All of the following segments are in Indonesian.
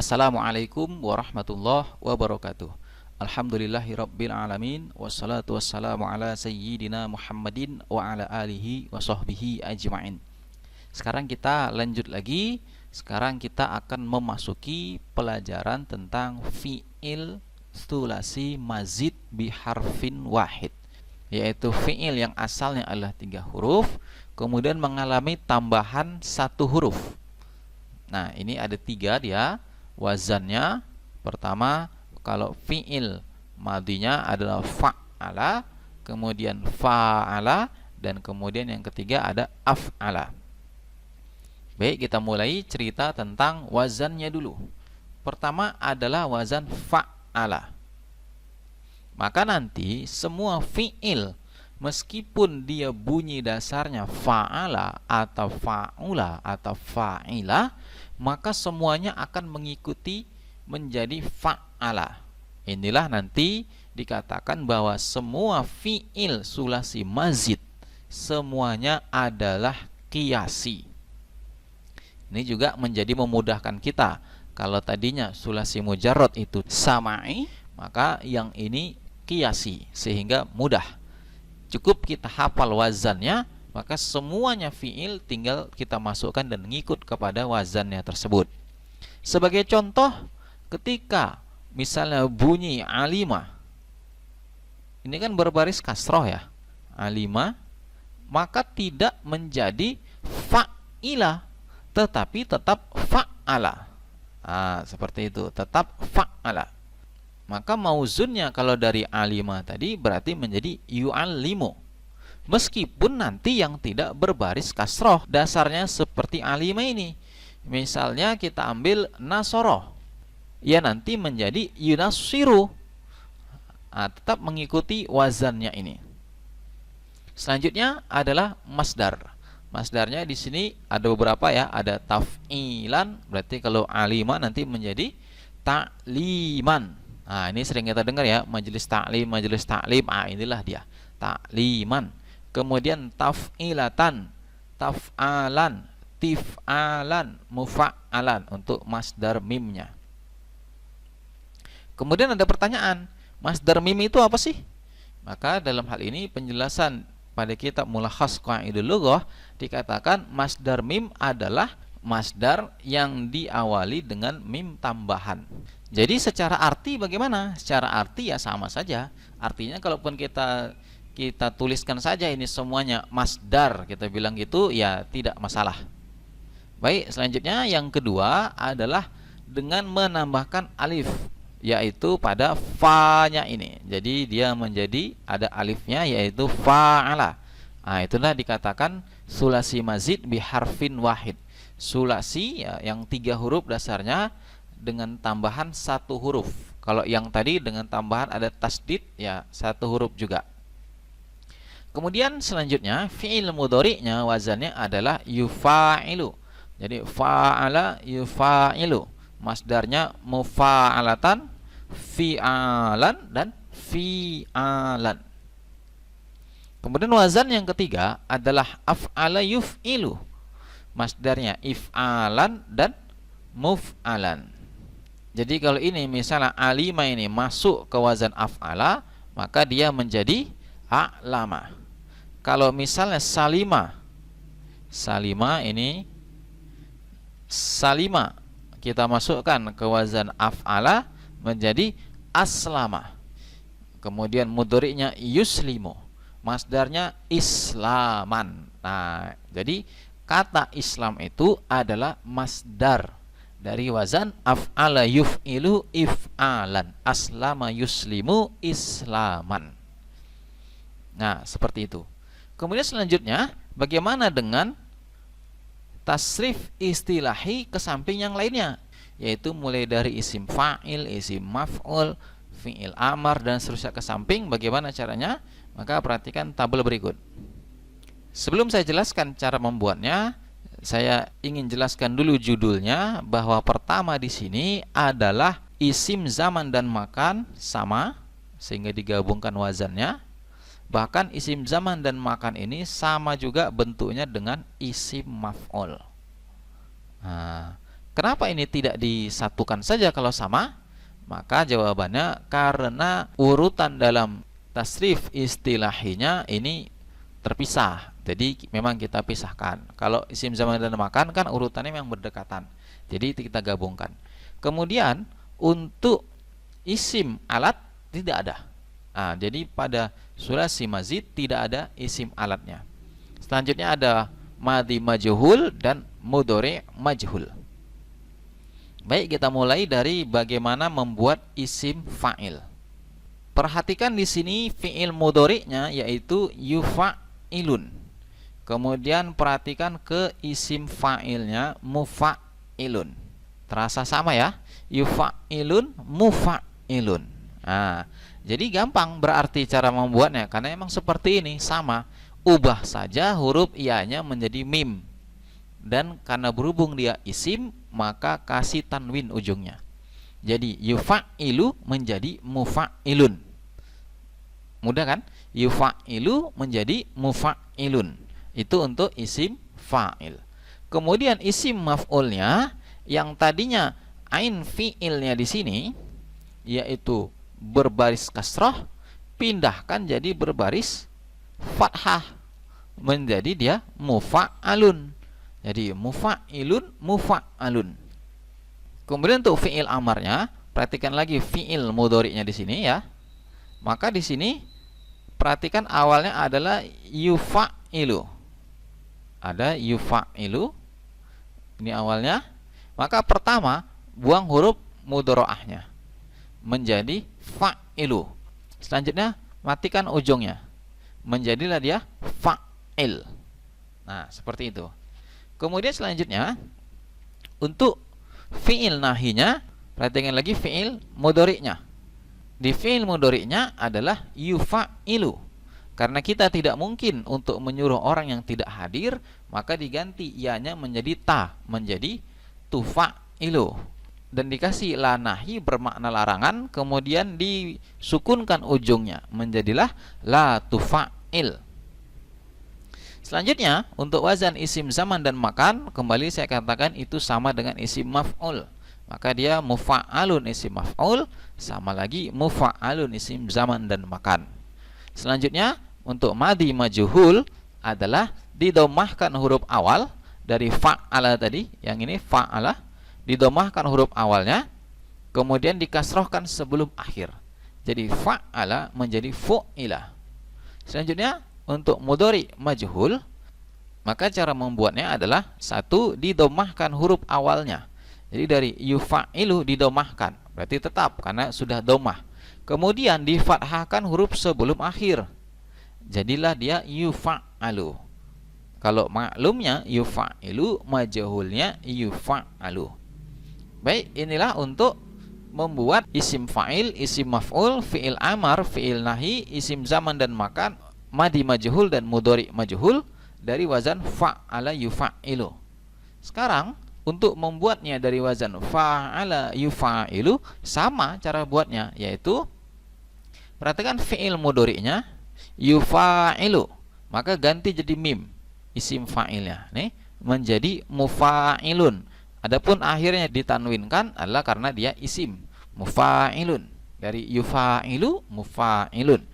Assalamualaikum warahmatullahi wabarakatuh. Alhamdulillahirabbil alamin wassalatu wassalamu ala sayyidina Muhammadin wa ala alihi wa sahbihi ajma'in. Sekarang kita lanjut lagi. Sekarang kita akan memasuki pelajaran tentang fi'il tsulasi mazid biharfin wahid, yaitu fi'il yang asalnya adalah 3 huruf kemudian mengalami tambahan 1 huruf. Nah, ini ada 3 dia wazannya. Pertama, kalau fi'il madinya adalah fa'ala, kemudian fa'ala, dan kemudian yang ketiga ada af'ala. Baik, kita mulai cerita tentang wazannya dulu. Pertama adalah wazan fa'ala. Maka nanti semua fi'il meskipun dia bunyi dasarnya fa'ala atau fa'ula atau fa'ila, maka semuanya akan mengikuti menjadi fa'ala. Inilah nanti dikatakan bahwa semua fi'il sulasi mazid semuanya adalah qiyasi. Ini juga menjadi memudahkan kita. Kalau tadinya sulasi mujarrad itu sama'i, maka yang ini qiyasi, sehingga mudah. Cukup kita hafal wazannya, maka semuanya fi'il tinggal kita masukkan dan ngikut kepada wazannya tersebut. Sebagai contoh, ketika misalnya bunyi alima, ini kan berbaris kasroh ya, alima, maka tidak menjadi fa'ila, tetapi tetap fa'ala. Seperti itu, tetap fa'ala. Maka mauzunnya kalau dari alima tadi berarti menjadi yu'allimu, meskipun nanti yang tidak berbaris kasroh, dasarnya seperti alima ini. Misalnya kita ambil nasoroh, ya nanti menjadi yunasiru, tetap mengikuti wazannya ini. Selanjutnya adalah masdar. Masdarnya di sini ada beberapa ya, ada taf'ilan, berarti kalau alima nanti menjadi ta'liman. Ini sering kita dengar ya, majelis ta'lim, majelis ta'lim. Inilah dia, ta'liman. Kemudian taf'ilatan, taf'alan, tif'alan, mufa'alan untuk masdar mimnya. Kemudian ada pertanyaan, masdar mim itu apa sih? Maka dalam hal ini penjelasan pada kitab Mulakhas Qawaidul Lughah dikatakan masdar mim adalah masdar yang diawali dengan mim tambahan. Jadi secara arti bagaimana? Secara arti ya sama saja. Artinya kalaupun kita tuliskan saja ini semuanya masdar, kita bilang gitu ya tidak masalah. Baik, selanjutnya yang kedua adalah dengan menambahkan alif, yaitu pada fa-nya ini. Jadi dia menjadi ada alifnya, yaitu fa'ala. Itulah dikatakan sulasi mazid biharfin wahid. Sulasi ya, yang 3 huruf dasarnya dengan tambahan 1 huruf. Kalau yang tadi dengan tambahan ada tasdid ya 1 huruf juga. Kemudian selanjutnya fi'il mudhari'nya wazannya adalah yufa'ilu. Jadi fa'ala yufa'ilu. Masdarnya mufa'alatan, fi'alan, dan fi'alan. Kemudian wazan yang ketiga adalah af'ala yuf'ilu. Masdarnya if'alan dan muf'alan. Jadi kalau ini misalnya alima ini masuk ke wazan af'ala, maka dia menjadi a'lama. Kalau misalnya salima, salima ini salima kita masukkan ke wazan af'ala menjadi aslama. Kemudian mudhari'nya yuslimu, masdarnya islaman. Jadi kata Islam itu adalah masdar dari wazan af'ala yuf'ilu if'alan, aslama yuslimu islaman. Seperti itu. Kemudian selanjutnya, bagaimana dengan tasrif istilahi ke samping yang lainnya, yaitu mulai dari isim fa'il, isim maf'ul, fi'il amar, dan seterusnya ke samping. Bagaimana caranya? Maka perhatikan tabel berikut. Sebelum saya jelaskan cara membuatnya, saya ingin jelaskan dulu judulnya, bahwa pertama di sini adalah isim zaman dan makan sama, sehingga digabungkan wazannya. Bahkan isim zaman dan makan ini sama juga bentuknya dengan isim maf'ul. Kenapa ini tidak disatukan saja kalau sama? Maka jawabannya karena urutan dalam tasrif istilahinya ini terpisah. Jadi memang kita pisahkan. Kalau isim zaman dan makan kan urutannya memang berdekatan. Jadi kita gabungkan. Kemudian untuk isim alat tidak ada. Nah, jadi pada sulasi mazid tidak ada isim alatnya. Selanjutnya ada madhi majhul dan mudhari majhul. Baik, kita mulai dari bagaimana membuat isim fa'il. Perhatikan di sini fi'il mudhari'nya yaitu yufa'ilun. Kemudian perhatikan ke isim fa'ilnya mufa'ilun. Terasa sama ya? Yufa'ilun, mufa'ilun. Nah, jadi gampang berarti cara membuatnya karena emang seperti ini, sama. Ubah saja huruf ianya menjadi mim. Dan karena berhubung dia isim, maka kasih tanwin ujungnya. Jadi yufa'ilu menjadi mufa'ilun. Mudah kan? Yufa'ilu menjadi mufa'ilun. Itu untuk isim fa'il. Kemudian isim maf'ulnya yang tadinya ain fi'ilnya di sini yaitu berbaris kasrah, pindahkan jadi berbaris fathah, menjadi dia mufa'alun. Jadi mufa'ilun, mufa'alun. Kemudian untuk fi'il amarnya, perhatikan lagi fi'il mudhari'nya di sini ya. Maka di sini perhatikan awalnya adalah yufa'ilu. Ada yufa'ilu. Ini awalnya. Maka pertama buang huruf mudhari'ahnya menjadi fa'ilu. Selanjutnya matikan ujungnya. Menjadilah dia fa'il. Nah, seperti itu. Kemudian selanjutnya untuk fi'il nahinya, perhatikan lagi fi'il mudhari'nya. Di fi'il mudhari'nya adalah yufa'ilu. Karena kita tidak mungkin untuk menyuruh orang yang tidak hadir, maka diganti ianya menjadi ta, menjadi tufa'ilu. Dan dikasih la nahi bermakna larangan, kemudian disukunkan ujungnya, menjadilah la tufa'il. Selanjutnya untuk wazan isim zaman dan makan, kembali saya katakan itu sama dengan isim maf'ul. Maka dia mufa'alun isim maf'ul, sama lagi mufa'alun isim zaman dan makan. Selanjutnya untuk madhi majhul adalah didomahkan huruf awal dari fa'ala tadi, yang ini fa'ala, didomahkan huruf awalnya, kemudian dikasrohkan sebelum akhir. Jadi fa'ala menjadi fu'ila. Selanjutnya untuk mudhari majhul, maka cara membuatnya adalah satu, didomahkan huruf awalnya. Jadi dari yufa'ilu didomahkan, berarti tetap karena sudah domah. Kemudian difathahkan huruf sebelum akhir, jadilah dia yufa'alu. Kalau maklumnya yufa'ilu, majhulnya yufa'alu. Baik, inilah untuk membuat isim fa'il, isim maf'ul, fi'il amar, fi'il nahi, isim zaman dan makan, madhi majhul dan mudhari majhul dari wazan fa'ala yufa'ilu. Sekarang untuk membuatnya dari wazan fa'ala yufa'ilu, sama cara buatnya, yaitu perhatikan fi'il mudhari'nya yufa'ilu, maka ganti jadi mim isim fa'ilnya nih menjadi mufa'ilun. Adapun akhirnya ditanwinkan adalah karena dia isim mufa'ilun, dari yufa'ilu mufa'ilun.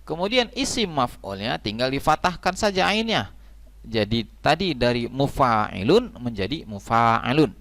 Kemudian isim maf'ulnya tinggal difatahkan saja ainnya. Jadi tadi dari mufa'ilun menjadi mufa'alun.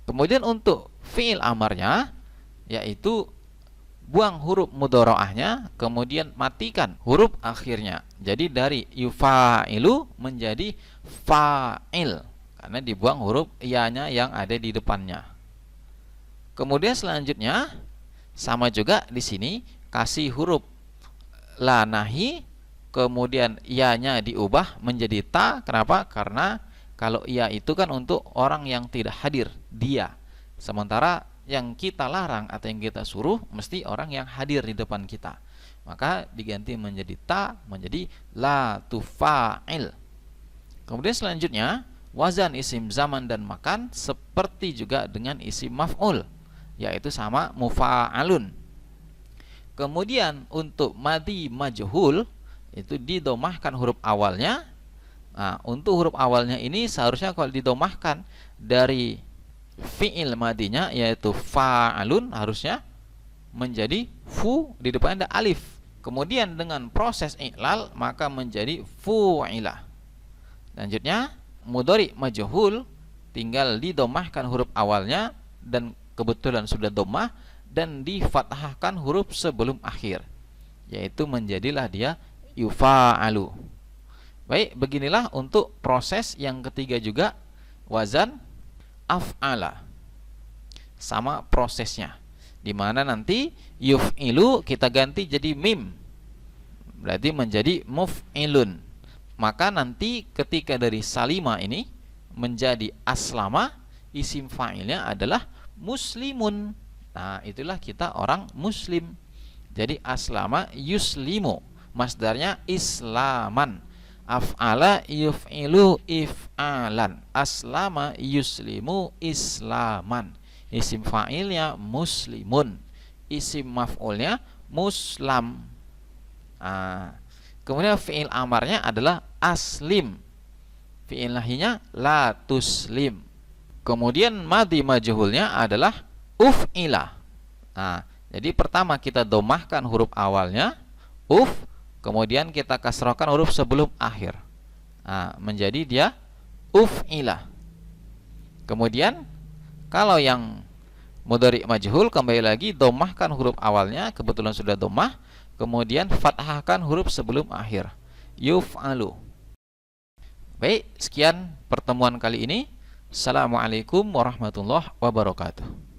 Kemudian untuk fi'il amarnya yaitu buang huruf mudhari'ahnya, kemudian matikan huruf akhirnya. Jadi dari yufa'ilu menjadi fa'il karena dibuang huruf ianya yang ada di depannya. Kemudian selanjutnya sama juga di sini, kasih huruf la nahi, kemudian ianya diubah menjadi ta. Kenapa? Karena kalau ia itu kan untuk orang yang tidak hadir, dia. Sementara yang kita larang atau yang kita suruh mesti orang yang hadir di depan kita. Maka diganti menjadi ta, menjadi la tufa'il. Kemudian selanjutnya wazan isim zaman dan makan seperti juga dengan isim maf'ul, yaitu sama mufa'alun. Kemudian untuk madhi majhul itu didomahkan huruf awalnya. Nah, untuk huruf awalnya ini seharusnya kalau didomahkan dari fi'il madinya yaitu fa'alun harusnya menjadi fu, di depan ada alif. Kemudian dengan proses i'lal maka menjadi fu'ila. Selanjutnya mudhari majhul tinggal didomahkan huruf awalnya dan kebetulan sudah domah dan difathahkan huruf sebelum akhir, yaitu menjadilah dia yufa'alu. Baik, beginilah untuk proses yang ketiga juga, wazan af'ala. Sama prosesnya, dimana nanti yuf'ilu kita ganti jadi mim, berarti menjadi muf'ilun. Maka nanti ketika dari salima ini menjadi aslama, isim fa'ilnya adalah muslimun. Nah, itulah kita orang muslim. Jadi aslama yuslimu, masdarnya islaman. Af'ala yuf'ilu if'alan. Aslama yuslimu islaman. Isim fa'ilnya muslimun, isim maf'ulnya muslam. Kemudian fi'il amarnya adalah aslim, fi'il nahinya la tuslim. Kemudian madhi majhulnya adalah uf'ila. Jadi pertama kita domahkan huruf awalnya uf, kemudian kita kasrohkan huruf sebelum akhir, menjadi dia uf'ila. Kemudian kalau yang mudhari majhul kembali lagi domahkan huruf awalnya, kebetulan sudah domah, kemudian fathahkan huruf sebelum akhir, yuf'alu. Baik, sekian pertemuan kali ini. Assalamualaikum warahmatullahi wabarakatuh.